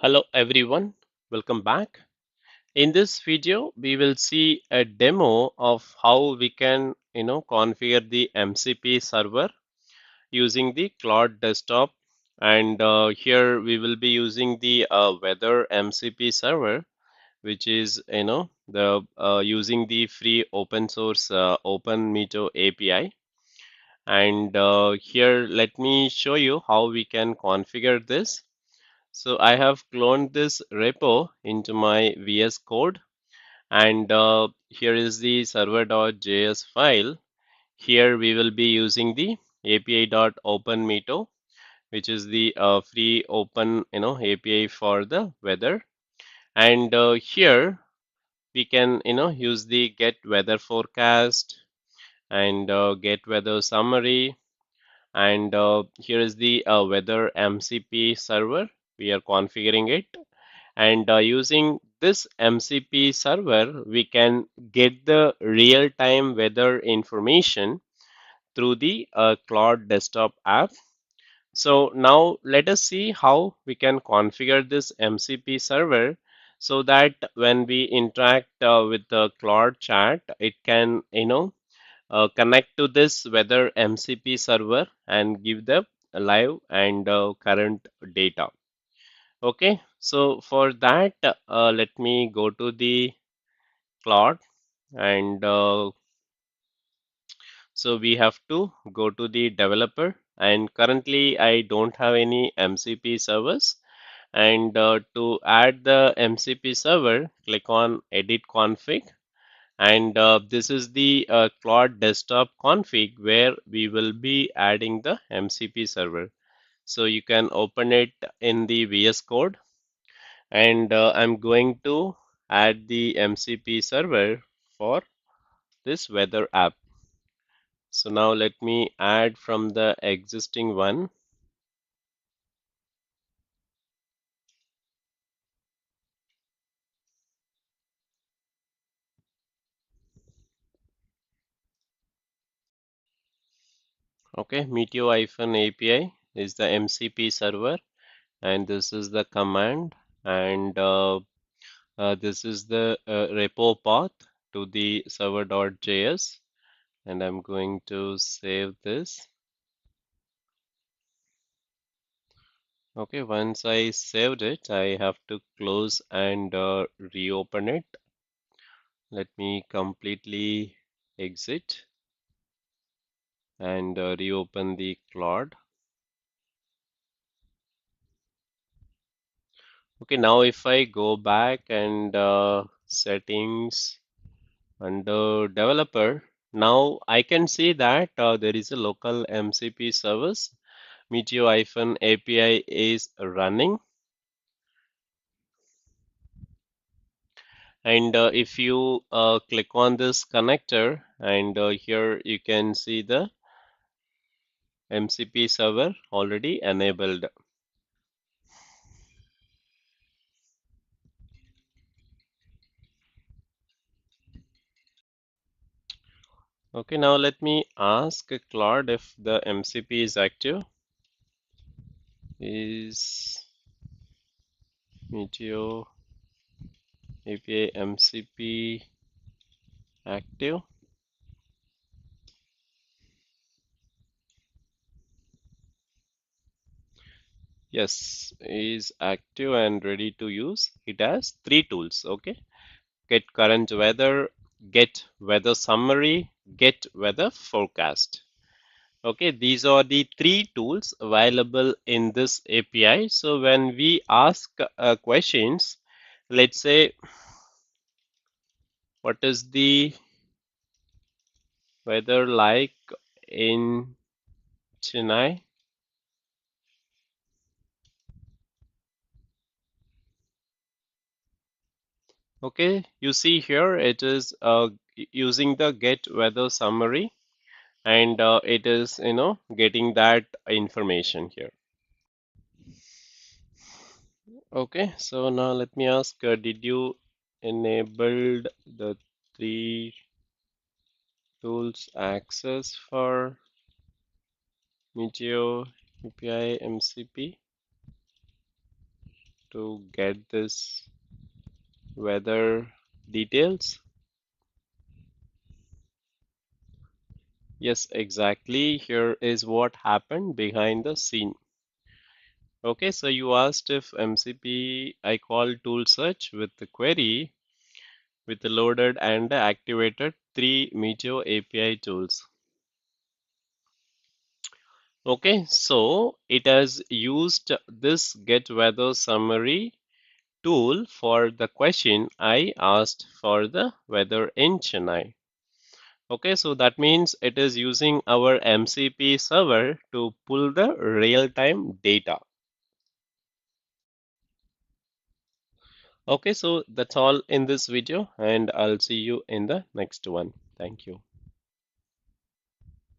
Hello everyone, welcome back. In this video, we will see a demo of how we can, configure the MCP server using the Claude Desktop. And here we will be using the weather MCP server, which is, the using the free open source Open Meto API. And here, let me show you how we can configure this. So I have cloned this repo into my VS Code, and here is the server.js file. Here we will be using the api.openmeto, which is the free open API for the weather. And here we can use the get weather forecast and get weather summary. And here is the weather MCP server. We are configuring it. And using this MCP server, we can get the real-time weather information through the Claude Desktop app. So now let us see how we can configure this MCP server so that when we interact with the Claude chat, it can, connect to this weather MCP server and give the live and current data. Okay, so for that, let me go to the Claude, and so we have to go to the developer. And currently, I don't have any MCP servers. And to add the MCP server, click on Edit Config. And this is the Claude Desktop config where we will be adding the MCP server. So you can open it in the VS Code, and I'm going to add the MCP server for this weather app. So now let me add from the existing one. Okay, Meteo-API is the MCP server, and this is the command, and this is the repo path to the server.js, and I'm going to save this. Okay, once I saved it, I have to close and reopen it. Let me completely exit and reopen the Claude. Okay, now if I go back and settings under developer, now I can see that there is a local MCP service. Meteo-API is running. And if you click on this connector, and here you can see the MCP server already enabled. Okay, now let me ask Claude if the MCP is active. Is Meteo API MCP active? Yes, is active and ready to use. It has three tools. Okay, get current weather, get weather summary, get weather forecast. Okay, these are the three tools available in this API. So when we ask questions, let's say, what is the weather like in Chennai? Okay, you see here it is using the get weather summary, and it is getting that information here. Okay, so now let me ask, did you enabled the three tools access for Meteo API MCP? to get this weather details. Yes, exactly. Here is what happened behind the scene. Okay, so you asked if MCP, I called tool search with the query with the loaded and activated three Meteor API tools. Okay, so it has used this get weather summary tool for the question I asked for the weather in Chennai. Okay, so that means it is using our MCP server to pull the real-time data. Okay, so that's all in this video, and I'll see you in the next one. Thank you.